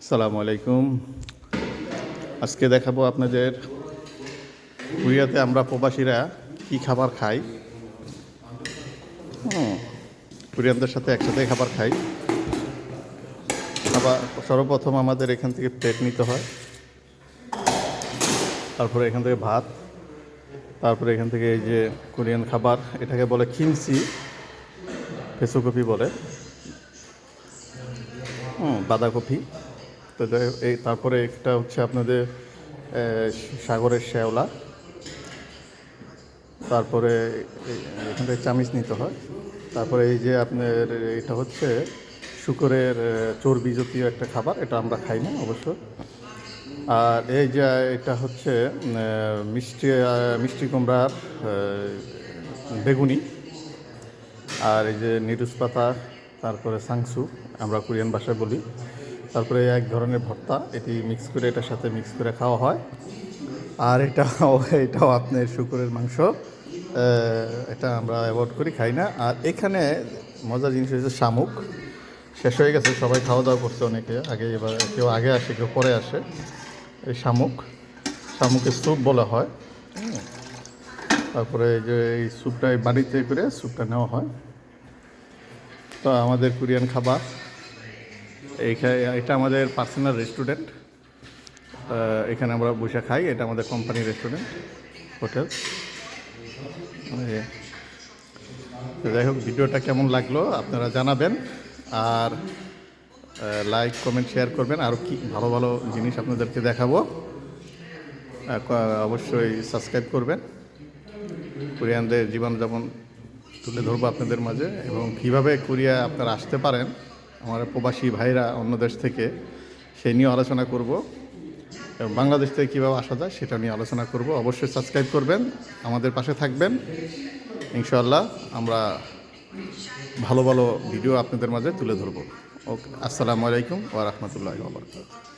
আসসালামু আলাইকুম। আজকে দেখাবো আপনাদের কোরিয়াতে আমরা প্রবাসীরা কি খাবার খাই। কোরিয়ানদের সাথে একসাথে খাবার খাই। আবার সর্বপ্রথম আমাদের এখান থেকে প্লেট নিতে হয়, তারপরে এখান থেকে ভাত, তারপরে এখান থেকে এই যে কোরিয়ান খাবার, এটাকে বলে কিমচি, ফেসোকপি বলে, বাঁধাকপি। তো এই তারপরে একটা হচ্ছে আপনাদের সাগরের শ্যাওলা, তারপরে এখান থেকে চামিচ নিতে হয়। তারপরে এই যে আপনার এটা হচ্ছে শূকরের চর্বি জাতীয় একটা খাবার, এটা আমরা খাই না অবশ্য। আর এই যে এটা হচ্ছে মিষ্টি কুমড়ার বেগুনি, আর এই যে নিরুস পাতা, তারপরে সাংসু আমরা কোরিয়ান ভাষায় বলি। তারপরে এক ধরনের ভর্তা, এটি মিক্স করে এটার সাথে মিক্স করে খাওয়া হয়। আর এটাও আপনার শূকরের মাংস, এটা আমরা অ্যাভয়েড করি, খাই না। আর এখানে মজার জিনিস হচ্ছে শামুক। শেষ হয়ে গেছে, সবাই খাওয়া দাওয়া করছে, অনেকে আগে, এবার কেউ আগে আসে কেউ পরে আসে। এই শামুকের স্যুপ বলা হয়। তারপরে এই যে এই স্যুপটা বাড়িতে করে স্যুপটা নেওয়া হয়। তো আমাদের কোরিয়ান খাবার এটা আমাদের পার্সোনাল রেস্টুরেন্ট, এখানে আমরা বসে খাই। এটা আমাদের কোম্পানি রেস্টুরেন্ট, হোটেল। যাই হোক, ভিডিওটা কেমন লাগলো আপনারা জানাবেন, আর লাইক কমেন্ট শেয়ার করবেন। আরও কি ভালো ভালো জিনিস আপনাদেরকে দেখাবো, অবশ্যই সাবস্ক্রাইব করবেন। কোরিয়ানদের জীবনযাপন তুলে ধরবো আপনাদের মাঝে, এবং কীভাবে কোরিয়া আপনারা আসতে পারেন, আমার প্রবাসী ভাইরা অন্য দেশ থেকে, সেই নিয়ে আলোচনা করব। এবং বাংলাদেশ থেকে কীভাবে আসা যায় সেটা নিয়ে আলোচনা করব। অবশ্যই সাবস্ক্রাইব করবেন, আমাদের পাশে থাকবেন। ইনশাআল্লাহ আমরা ভালো ভালো ভিডিও আপনাদের মাঝে তুলে ধরব। ওকে, আসসালামু আলাইকুম ওয়া রাহমাতুল্লাহি ওয়া বারাকাতুহু।